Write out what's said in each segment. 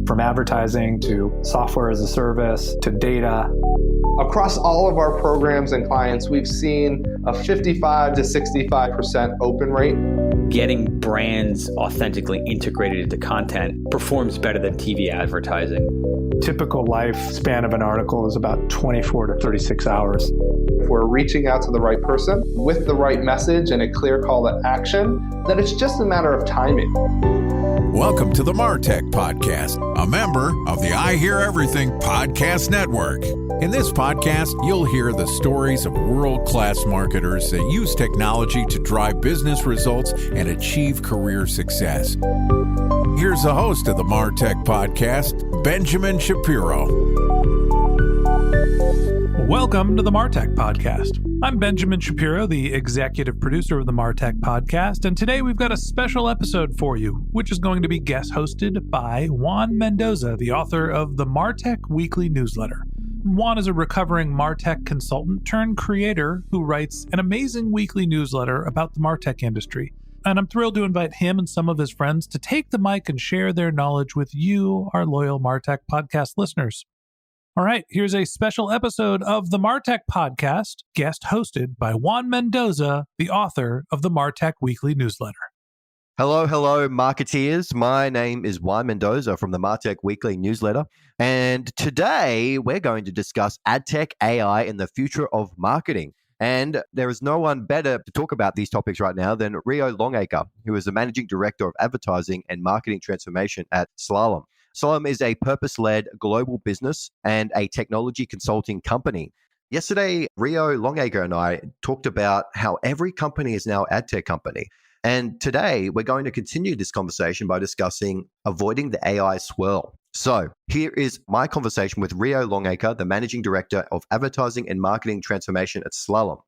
From advertising to software as a service to data. Across all of our programs and clients, we've seen a 55 to 65% open rate. Getting brands authentically integrated into content performs better than TV advertising. Typical lifespan of an article is about 24 to 36 hours. If we're reaching out to the right person with the right message and a clear call to action, then it's just a matter of timing. Welcome to the MarTech Podcast, a member of the I Hear Everything Podcast Network. In this podcast, you'll hear the stories of world-class marketers that use technology to drive business results and achieve career success. Here's the host of the MarTech Podcast, Benjamin Shapiro. Welcome to the MarTech Podcast. I'm Benjamin Shapiro, the executive producer of the MarTech Podcast, and today we've got a special episode for you, which is going to be guest hosted by Juan Mendoza, the author of the MarTech Weekly Newsletter. Juan is a recovering MarTech consultant turned creator who writes an amazing weekly newsletter about the MarTech industry. And I'm thrilled to invite him and some of his friends to take the mic and share their knowledge with you, our loyal MarTech Podcast listeners. All right, here's a special episode of the MarTech Podcast, guest hosted by Juan Mendoza, the author of the MarTech Weekly Newsletter. Hello, marketeers. My name is Juan Mendoza from the MarTech Weekly Newsletter. And today we're going to discuss adtech, AI, and the future of marketing. And there is no one better to talk about these topics right now than Rio Longacre, who is the Managing Director of Advertising and Marketing Transformation at Slalom. Slalom is a purpose-led global business and a technology consulting company. Yesterday, Rio Longacre and I talked about how every company is now an adtech company. And today, we're going to continue this conversation by discussing avoiding the AI swirl. So here is my conversation with Rio Longacre, the Managing Director of Advertising and Marketing Transformation at Slalom.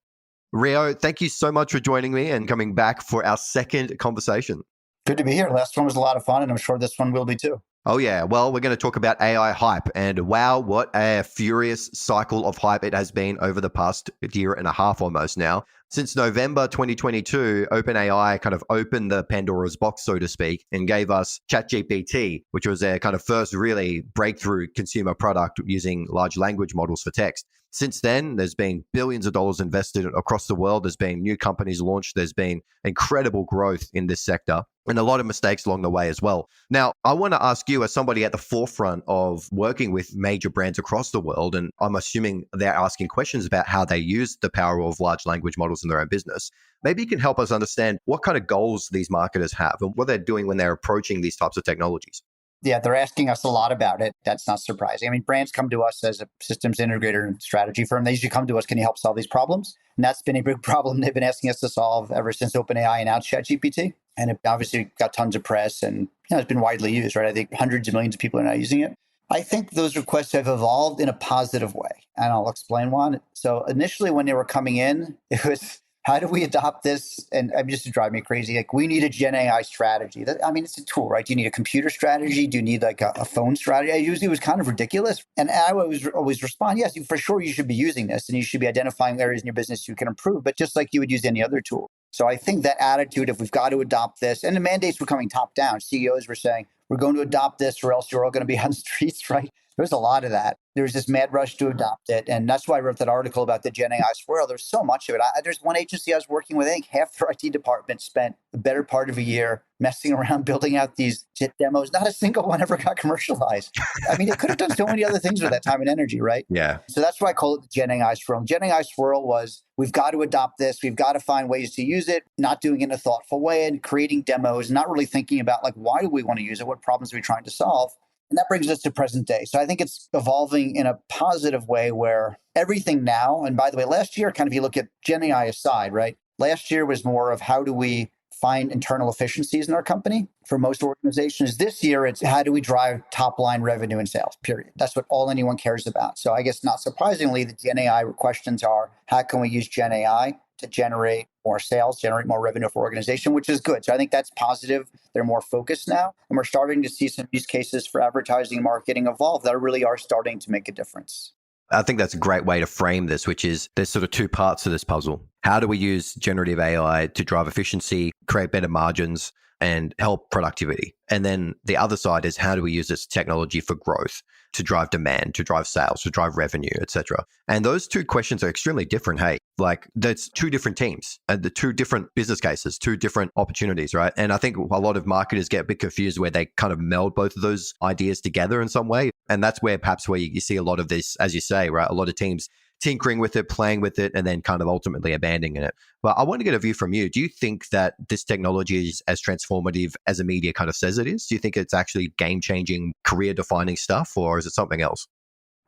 Rio, thank you so much for joining me and coming back for our second conversation. Good to be here. Last one was a lot of fun, and I'm sure this one will be too. Oh, yeah. Well, we're going to talk about AI hype. And wow, what a furious cycle of hype it has been over the past year and a half almost now. Since November 2022, OpenAI kind of opened the Pandora's box, so to speak, and gave us ChatGPT, which was their kind of first really breakthrough consumer product using large language models for text. Since then, there's been billions of dollars invested across the world. There's been new companies launched. There's been incredible growth in this sector and a lot of mistakes along the way as well. Now, I want to ask you, as somebody at the forefront of working with major brands across the world, and I'm assuming they're asking questions about how they use the power of large language models in their own business. Maybe you can help us understand what kind of goals these marketers have and what they're doing when they're approaching these types of technologies. Yeah, they're asking us a lot about it. That's not surprising. I mean, brands come to us as a systems integrator and strategy firm. They usually come to us, can you help solve these problems? And that's been a big problem they've been asking us to solve ever since OpenAI announced ChatGPT. And it obviously got tons of press and it's been widely used, right? I think hundreds of millions of people are now using it. I think those requests have evolved in a positive way. And I'll explain one. So initially when they were coming in, it was, how do we adopt this? And I'm just to drive me crazy. Like, we need a Gen AI strategy. It's a tool, right? Do you need a computer strategy? Do you need like a phone strategy? Usually it was kind of ridiculous. And I always respond, yes, for sure you should be using this and you should be identifying areas in your business you can improve, but just like you would use any other tool. So I think that attitude, if we've got to adopt this, and the mandates were coming top down. CEOs were saying, we're going to adopt this or else you're all going to be on the streets, right? There's a lot of that. There's this mad rush to adopt it. And that's why I wrote that article about the Gen AI Swirl. There's so much of it. There's one agency I was working with, I think half their IT department spent the better part of a year messing around, building out these JIT demos. Not a single one ever got commercialized. I mean, it could have done so many other things with that time and energy, right? Yeah. So that's why I call it the Gen AI Swirl. Gen AI Swirl was, we've got to adopt this. We've got to find ways to use it, not doing it in a thoughtful way and creating demos, not really thinking about like, why do we want to use it? What problems are we trying to solve? And that brings us to present day. So I think it's evolving in a positive way where everything now, and by the way, last year, kind of you look at Gen AI aside, right? Last year was more of how do we find internal efficiencies in our company for most organizations. This year, it's how do we drive top line revenue and sales, period. That's what all anyone cares about. So I guess not surprisingly, the Gen AI questions are, how can we use Gen AI to generate more sales, generate more revenue for organization, which is good. So I think that's positive. They're more focused now. And we're starting to see some use cases for advertising and marketing evolve that really are starting to make a difference. I think that's a great way to frame this, which is there's sort of two parts to this puzzle. How do we use generative AI to drive efficiency, create better margins, and help productivity? And then the other side is how do we use this technology for growth, to drive demand, to drive sales, to drive revenue, etc. And those two questions are extremely different. Hey, like that's two different teams and the two different business cases, two different opportunities, right? And I think a lot of marketers get a bit confused where they kind of meld both of those ideas together in some way. And that's where perhaps where you see a lot of this, as you say, right? A lot of teams tinkering with it, playing with it, and then kind of ultimately abandoning it. But I want to get a view from you. Do you think that this technology is as transformative as the media kind of says it is? Do you think it's actually game-changing, career-defining stuff, or is it something else?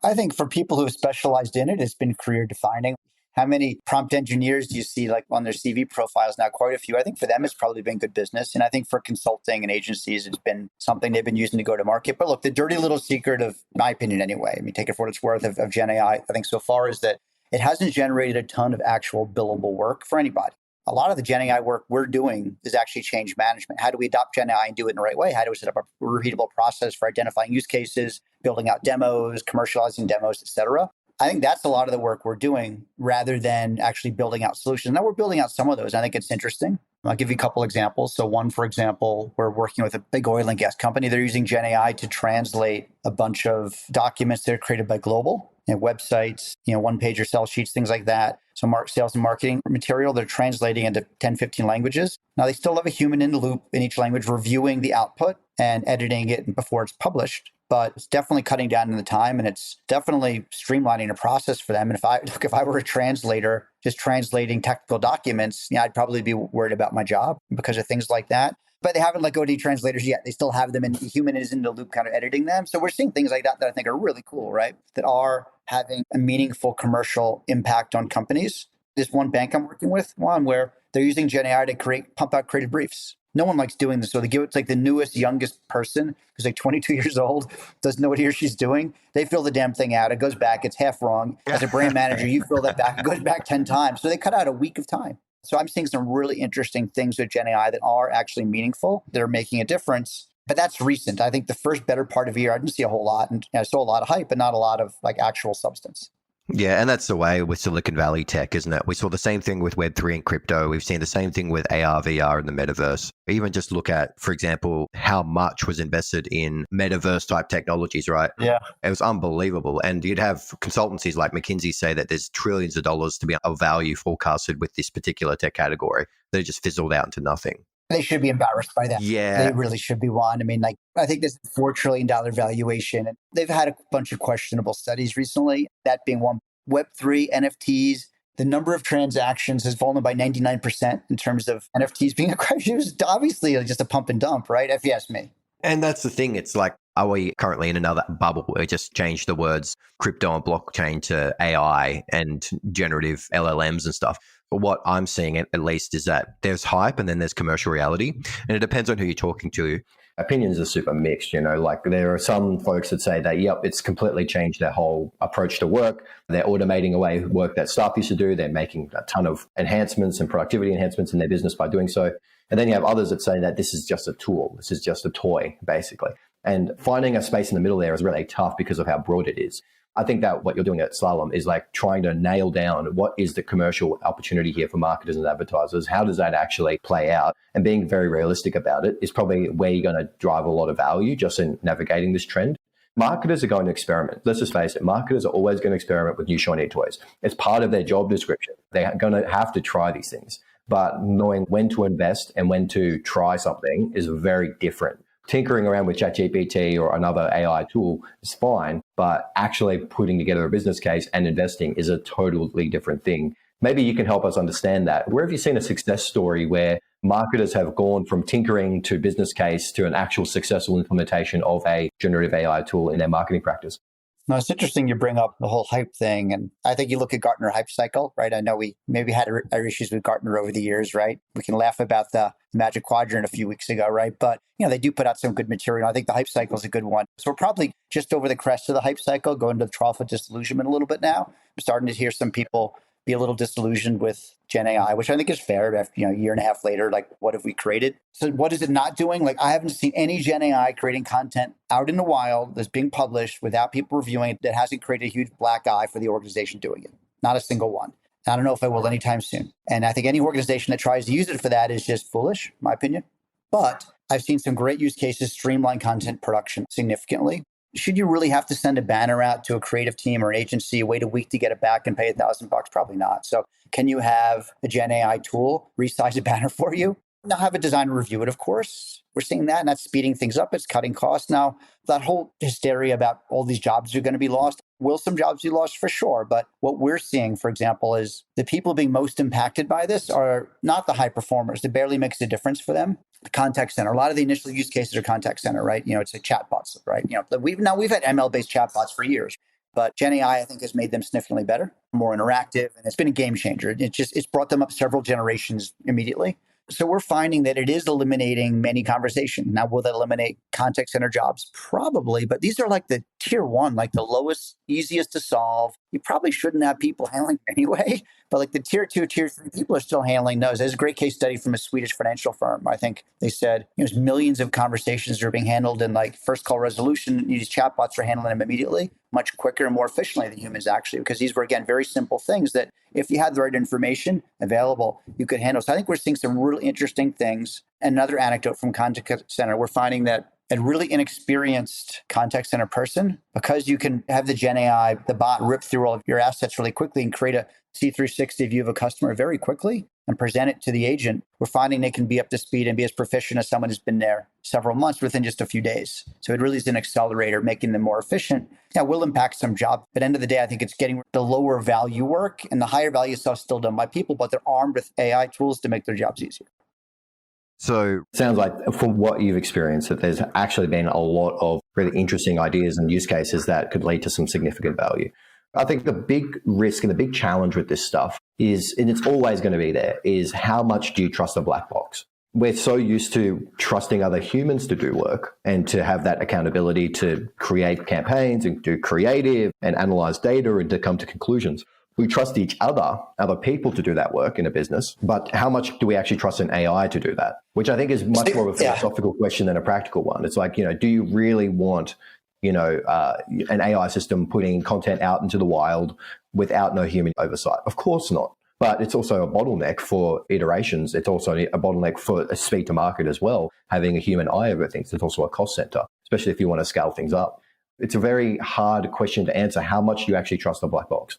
I think for people who have specialized in it, it's been career defining. How many prompt engineers do you see like on their CV profiles now? Quite a few. I think for them, it's probably been good business. And I think for consulting and agencies, it's been something they've been using to go to market. But look, the dirty little secret of, my opinion anyway, I mean, take it for what it's worth of Gen AI, I think so far is that it hasn't generated a ton of actual billable work for anybody. A lot of the Gen AI work we're doing is actually change management. How do we adopt Gen AI and do it in the right way? How do we set up a repeatable process for identifying use cases, building out demos, commercializing demos, et cetera? I think that's a lot of the work we're doing rather than actually building out solutions. Now we're building out some of those. I think it's interesting. I'll give you a couple examples. So one, for example, we're working with a big oil and gas company. They're using Gen AI to translate a bunch of documents that are created by Global, websites, one-pager sell sheets, things like that. So sales and marketing material, they're translating into 10, 15 languages. Now they still have a human in the loop in each language reviewing the output and editing it before it's published. But it's definitely cutting down on the time and it's definitely streamlining the process for them. And if I were a translator just translating technical documents, I'd probably be worried about my job because of things like that. But they haven't let go of translators yet. They still have them and the human is in the loop kind of editing them. So we're seeing things like that I think are really cool, right? That are having a meaningful commercial impact on companies. This one bank I'm working with, where they're using Gen AI to pump out creative briefs. No one likes doing this. So they give it to like the newest, youngest person who's like 22 years old, doesn't know what he or she's doing. They fill the damn thing out. It goes back. It's half wrong. As a brand manager, you fill that back. It goes back 10 times. So they cut out a week of time. So I'm seeing some really interesting things with Gen AI that are actually meaningful, that are making a difference. But that's recent. I think the first better part of the year, I didn't see a whole lot. And I saw a lot of hype, but not a lot of like actual substance. Yeah, and that's the way with Silicon Valley tech, isn't it? We saw the same thing with Web3 and crypto. We've seen the same thing with AR, VR and the metaverse. Even just look at, for example, how much was invested in metaverse type technologies, right? Yeah. It was unbelievable. And you'd have consultancies like McKinsey say that there's trillions of dollars to be of value forecasted with this particular tech category. They just fizzled out into nothing. They should be embarrassed by that. Yeah. They really should be one. I mean, I think this $4 trillion valuation. And they've had a bunch of questionable studies recently, that being one. Web3, NFTs, the number of transactions has fallen by 99% in terms of NFTs being acquired. It was obviously just a pump and dump, right? If you ask me. And that's the thing. It's like, are we currently in another bubble where we just changed the words crypto and blockchain to AI and generative LLMs and stuff? But what I'm seeing at least is that there's hype and then there's commercial reality. And it depends on who you're talking to. Opinions are super mixed, like there are some folks that say that, yep, it's completely changed their whole approach to work. They're automating away work that staff used to do. They're making a ton of enhancements and productivity enhancements in their business by doing so. And then you have others that say that this is just a tool. This is just a toy, basically. And finding a space in the middle there is really tough because of how broad it is. I think that what you're doing at Slalom is like trying to nail down what is the commercial opportunity here for marketers and advertisers. How does that actually play out? And being very realistic about it is probably where you're going to drive a lot of value just in navigating this trend. Marketers are going to experiment. Let's just face it. Marketers are always going to experiment with new shiny toys. It's part of their job description. They're going to have to try these things. But knowing when to invest and when to try something is very different. Tinkering around with ChatGPT or another AI tool is fine, but actually putting together a business case and investing is a totally different thing. Maybe you can help us understand that. Where have you seen a success story where marketers have gone from tinkering to business case to an actual successful implementation of a generative AI tool in their marketing practice? No, it's interesting you bring up the whole hype thing. And I think you look at Gartner hype cycle, right? I know we maybe had our issues with Gartner over the years, right? We can laugh about the Magic Quadrant a few weeks ago, right? But, they do put out some good material. I think the hype cycle is a good one. So we're probably just over the crest of the hype cycle, going to the trough of disillusionment a little bit now. I'm starting to hear some people be a little disillusioned with Gen AI, which I think is fair. After a year and a half later, like what have we created? So what is it not doing? Like I haven't seen any Gen AI creating content out in the wild that's being published without people reviewing it that hasn't created a huge black eye for the organization doing it. Not a single one. I don't know if I will anytime soon. And I think any organization that tries to use it for that is just foolish, in my opinion. But I've seen some great use cases streamline content production significantly. Should you really have to send a banner out to a creative team or an agency, wait a week to get it back and pay $1,000? Probably not. So can you have a Gen AI tool resize a banner for you? Now have a designer review it, of course. We're seeing that, and that's speeding things up. It's cutting costs. Now, that whole hysteria about all these jobs are going to be lost. Will some jobs be lost? For sure. But what we're seeing, for example, is the people being most impacted by this are not the high performers. It barely makes a difference for them. The contact center. A lot of the initial use cases are contact center, right? It's like chatbots, right? We've had ML-based chatbots for years, but Gen AI, I think, has made them significantly better, more interactive, and it's been a game changer. It's brought them up several generations immediately. So we're finding that it is eliminating many conversations. Now, will that eliminate contact center jobs? Probably, but these are like the tier one, like the lowest, easiest to solve. You probably shouldn't have people handling anyway, but like the tier two, tier three people are still handling those. There's a great case study from a Swedish financial firm. I think they said there's millions of conversations that are being handled in like first call resolution. These chatbots are handling them immediately, much quicker and more efficiently than humans actually, because these were, again, very simple things that if you had the right information available, you could handle. So I think we're seeing some really interesting things. Another anecdote from contact center, we're finding that a really inexperienced contact center person, because you can have the Gen AI, the bot, rip through all of your assets really quickly and create a C360 view of a customer very quickly and present it to the agent, we're finding they can be up to speed and be as proficient as someone who's been there several months within just a few days. So it really is an accelerator, making them more efficient. Now, will impact some jobs. But at the end of the day, I think it's getting the lower value work, and the higher value stuff still done by people, but they're armed with AI tools to make their jobs easier. So sounds like from what you've experienced that there's actually been a lot of really interesting ideas and use cases that could lead to some significant value. I think the big risk and the big challenge with this stuff is, and it's always going to be there, is how much do you trust a black box? We're so used to trusting other humans to do work and to have that accountability to create campaigns and do creative and analyze data and to come to conclusions. We trust each other people to do that work in a business, but how much do we actually trust an AI to do that? Which I think is much more of a philosophical question than a practical one. It's like, do you really want, an AI system putting content out into the wild without no human oversight? Of course not. But it's also a bottleneck for iterations. It's also a bottleneck for a speed to market as well. Having a human eye over things, it's also a cost center, especially if you want to scale things up. It's a very hard question to answer. How much do you actually trust a black box?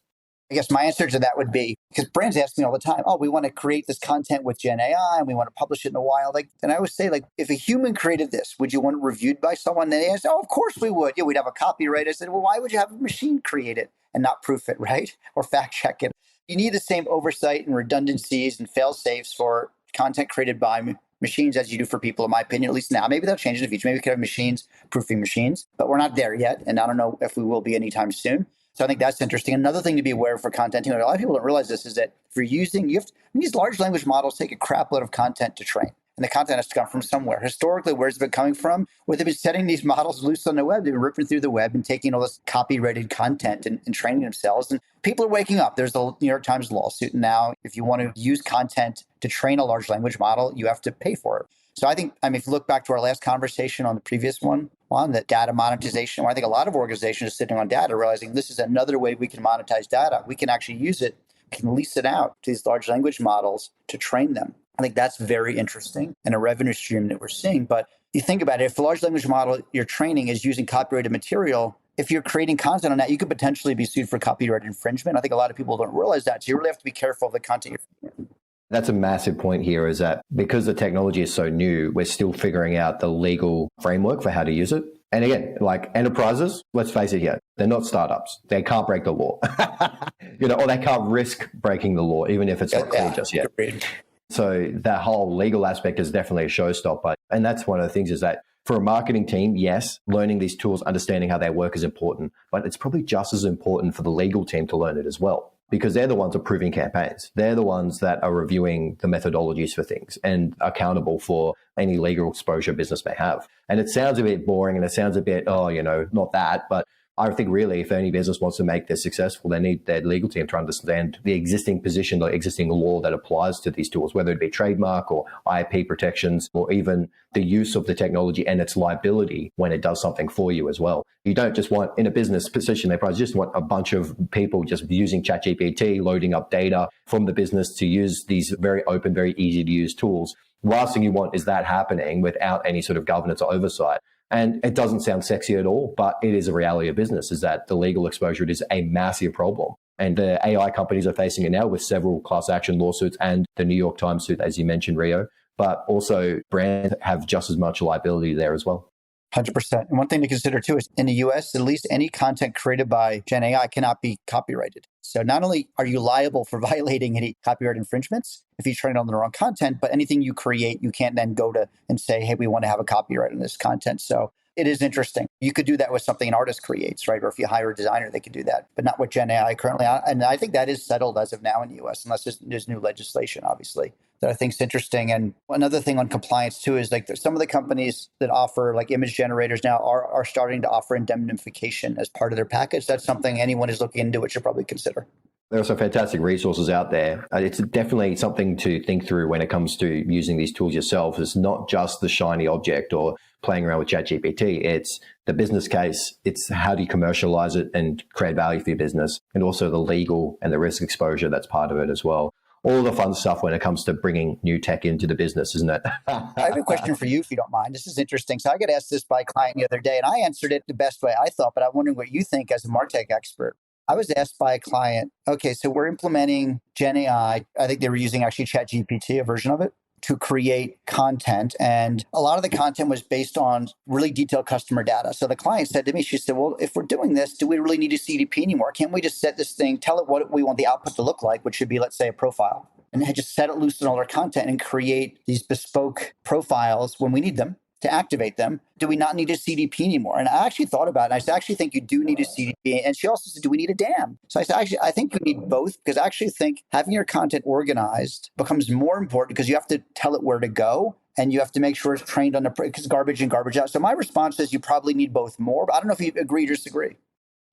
I guess my answer to that would be, because brands ask me all the time, we want to create this content with Gen AI and we want to publish it in the wild. And I always say, if a human created this, would you want it reviewed by someone? And they ask, of course we would. Yeah, we'd have a copyright. I said, well, why would you have a machine create it and not proof it, right? Or fact check it? You need the same oversight and redundancies and fail safes for content created by machines as you do for people, in my opinion, at least now. Maybe that'll change in the future. Maybe we could have machines proofing machines, but we're not there yet. And I don't know if we will be anytime soon. So I think that's interesting. Another thing to be aware of for content, a lot of people don't realize this, is that if you're using, these large language models take a crap load of content to train. And the content has to come from somewhere. Historically, where's it been coming from? Well, they've been setting these models loose on the web. They've been ripping through the web and taking all this copyrighted content and training themselves. And people are waking up. There's the New York Times lawsuit. And now, if you want to use content to train a large language model, you have to pay for it. So I think, if you look back to our last conversation on the previous one, on that data monetization, I think a lot of organizations are sitting on data, realizing this is another way we can monetize data. We can actually use it, can lease it out to these large language models to train them. I think that's very interesting and a revenue stream that we're seeing. But you think about it, if the large language model you're training is using copyrighted material, if you're creating content on that, you could potentially be sued for copyright infringement. I think a lot of people don't realize that. So you really have to be careful of the content you're creating. That's a massive point here, is that because the technology is so new, we're still figuring out the legal framework for how to use it. And again, like enterprises, let's face it here, they're not startups. They can't break the law, or they can't risk breaking the law, even if it's not clear just yet. Agreed. So that whole legal aspect is definitely a showstopper. And that's one of the things, is that for a marketing team, yes, learning these tools, understanding how they work is important, but it's probably just as important for the legal team to learn it as well, because they're the ones approving campaigns. They're the ones that are reviewing the methodologies for things and accountable for any legal exposure business may have. And it sounds a bit boring and it sounds a bit, not that, but I think really if any business wants to make this successful, they need their legal team to understand the existing position, the existing law that applies to these tools, whether it be trademark or IP protections, or even the use of the technology and its liability when it does something for you as well. You don't just want, in a business position, they probably just want a bunch of people just using ChatGPT, loading up data from the business to use these very open, very easy to use tools. The last thing you want is that happening without any sort of governance or oversight. And it doesn't sound sexy at all, but it is a reality of business, is that the legal exposure is a massive problem. And the AI companies are facing it now with several class action lawsuits and the New York Times suit, as you mentioned, Rio. But also brands have just as much liability there as well. 100%. And one thing to consider too is in the US, at least any content created by Gen AI cannot be copyrighted. So not only are you liable for violating any copyright infringements if you train on the wrong content, but anything you create, you can't then go to and say, hey, we want to have a copyright on this content. So it is interesting. You could do that with something an artist creates, right? Or if you hire a designer, they could do that, but not with Gen AI currently. And I think that is settled as of now in the US, unless there's new legislation, obviously, that I think is interesting. And another thing on compliance too is like some of the companies that offer like image generators now are starting to offer indemnification as part of their package. That's something anyone who's looking into it should probably consider. There are some fantastic resources out there. It's definitely something to think through when it comes to using these tools yourself. It's not just the shiny object or playing around with ChatGPT. It's the business case. It's how do you commercialize it and create value for your business, and also the legal and the risk exposure that's part of it as well. All the fun stuff when it comes to bringing new tech into the business, isn't it? I have a question for you, if you don't mind. This is interesting. So I got asked this by a client the other day, and I answered it the best way I thought, but I'm wondering what you think as a MarTech expert. I was asked by a client, okay, so we're implementing Gen AI. I think they were using actually ChatGPT, a version of it, to create content. And a lot of the content was based on really detailed customer data. So the client said to me, she said, well, if we're doing this, do we really need a CDP anymore? Can't we just set this thing, tell it what we want the output to look like, which should be, let's say, a profile, and just set it loose in all our content and create these bespoke profiles when we need them to activate them? Do we not need a CDP anymore? And I actually thought about it. And I said, I actually think you do need a CDP. And she also said, do we need a DAM? So I said, actually, I think you need both, because I actually think having your content organized becomes more important because you have to tell it where to go. And you have to make sure it's trained on because garbage in, garbage out. So my response is you probably need both more. But I don't know if you agree or disagree.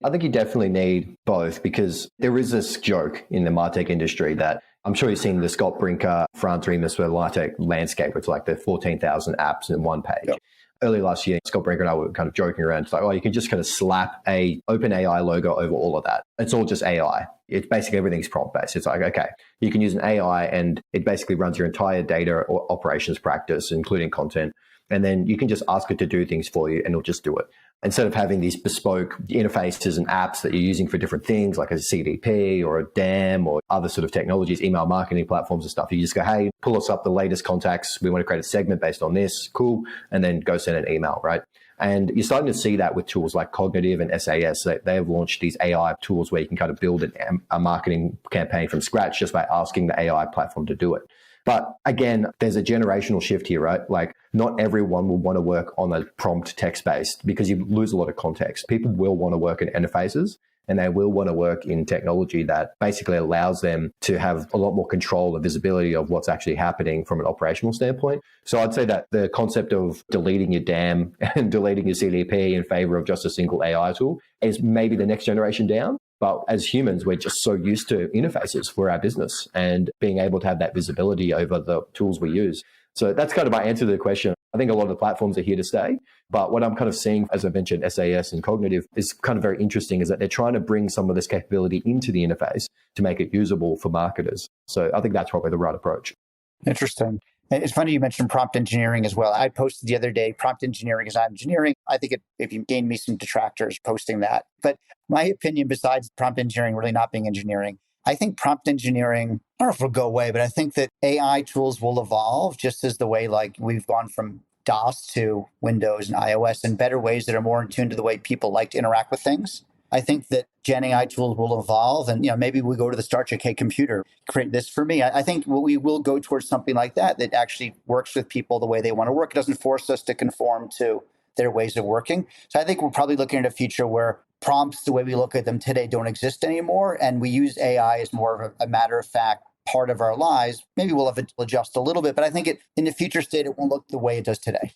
I think you definitely need both, because there is this joke in the MarTech industry that I'm sure you've seen the Scott Brinker France Remus for MarTech landscape. It's like the 14,000 apps in one page. Yep. Early last year, Scott Brinker and I were kind of joking around. It's like, oh, you can just kind of slap a OpenAI logo over all of that. It's all just AI. It's basically everything's prompt based. It's like, okay, you can use an AI and it basically runs your entire data or operations practice, including content. And then you can just ask it to do things for you and it'll just do it. Instead of having these bespoke interfaces and apps that you're using for different things, like a CDP or a DAM or other sort of technologies, email marketing platforms and stuff, you just go, hey, pull us up the latest contacts. We want to create a segment based on this. Cool. And then go send an email, right? And you're starting to see that with tools like Cognitive and SAS. They have launched these AI tools where you can kind of build a marketing campaign from scratch just by asking the AI platform to do it. But again, there's a generational shift here, right? Like not everyone will want to work on a prompt text-based because you lose a lot of context. People will want to work in interfaces and they will want to work in technology that basically allows them to have a lot more control and visibility of what's actually happening from an operational standpoint. So I'd say that the concept of deleting your DAM and deleting your CDP in favor of just a single AI tool is maybe the next generation down. But as humans, we're just so used to interfaces for our business and being able to have that visibility over the tools we use. So that's kind of my answer to the question. I think a lot of the platforms are here to stay. But what I'm kind of seeing, as I mentioned, SAS and Cognitive is kind of very interesting, is that they're trying to bring some of this capability into the interface to make it usable for marketers. So I think that's probably the right approach. Interesting. It's funny you mentioned prompt engineering as well. I posted the other day, prompt engineering is not engineering. I think if you gained me some detractors posting that. But my opinion, besides prompt engineering really not being engineering, I think prompt engineering, I don't know if it'll go away, but I think that AI tools will evolve just as the way like we've gone from DOS to Windows and iOS and better ways that are more in tune to the way people like to interact with things. I think that Gen AI tools will evolve and, maybe we go to the Star Trek, hey, computer, create this for me. I think we will go towards something like that actually works with people the way they want to work. It doesn't force us to conform to their ways of working. So I think we're probably looking at a future where prompts, the way we look at them today, don't exist anymore. And we use AI as more of a matter of fact part of our lives. Maybe we'll have to adjust a little bit, but I think in the future state, it won't look the way it does today.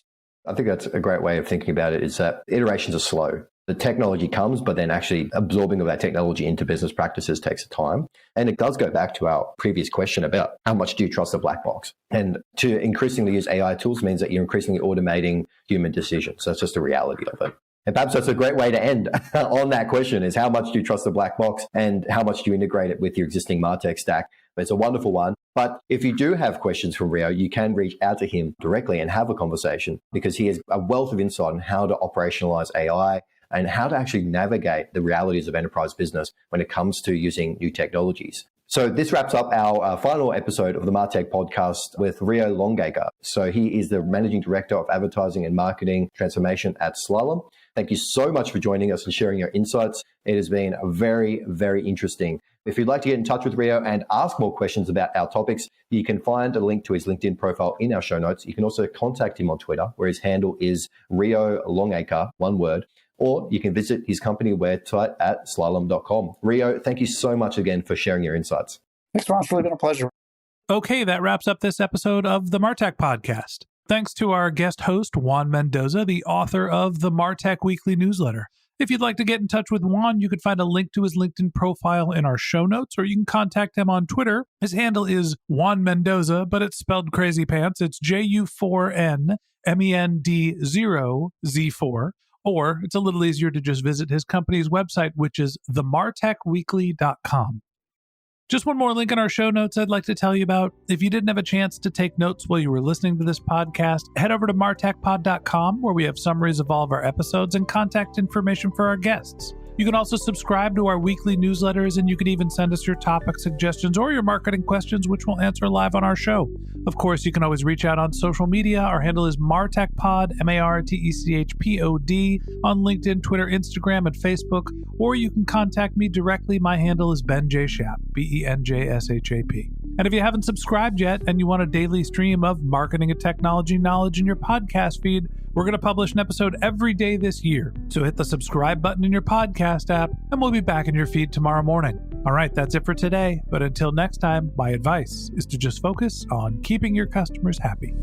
I think that's a great way of thinking about it, is that iterations are slow. The technology comes, but then actually absorbing of that technology into business practices takes time. And it does go back to our previous question about how much do you trust the black box? And to increasingly use AI tools means that you're increasingly automating human decisions. That's just the reality of it. And perhaps that's a great way to end on that question is how much do you trust the black box and how much do you integrate it with your existing MarTech stack? It's a wonderful one. But if you do have questions from Rio, you can reach out to him directly and have a conversation because he has a wealth of insight on how to operationalize AI and how to actually navigate the realities of enterprise business when it comes to using new technologies. So this wraps up our final episode of the MarTech podcast with Rio Longacre. So he is the Managing Director of Advertising and Marketing Transformation at Slalom. Thank you so much for joining us and sharing your insights. It has been very, very interesting. If you'd like to get in touch with Rio and ask more questions about our topics, you can find a link to his LinkedIn profile in our show notes. You can also contact him on Twitter, where his handle is Rio Longacre, one word, or you can visit his company website at slalom.com. Rio, thank you so much again for sharing your insights. Thanks, Ron. It's really been a pleasure. Okay, that wraps up this episode of the MarTech Podcast. Thanks to our guest host, Juan Mendoza, the author of the MarTech Weekly Newsletter. If you'd like to get in touch with Juan, you can find a link to his LinkedIn profile in our show notes, or you can contact him on Twitter. His handle is Juan Mendoza, but it's spelled crazy pants. It's JU4NMEND0Z4. Or it's a little easier to just visit his company's website, which is themartechweekly.com. Just one more link in our show notes I'd like to tell you about. If you didn't have a chance to take notes while you were listening to this podcast, head over to martechpod.com where we have summaries of all of our episodes and contact information for our guests. You can also subscribe to our weekly newsletters, and you can even send us your topic suggestions or your marketing questions, which we'll answer live on our show. Of course, you can always reach out on social media. Our handle is MarTechPod, MarTechPod, on LinkedIn, Twitter, Instagram, and Facebook, or you can contact me directly. My handle is Ben J. Shap, BenJShap. And if you haven't subscribed yet and you want a daily stream of marketing and technology knowledge in your podcast feed, we're going to publish an episode every day this year. So hit the subscribe button in your podcast app, and we'll be back in your feed tomorrow morning. All right, that's it for today. But until next time, my advice is to just focus on keeping your customers happy.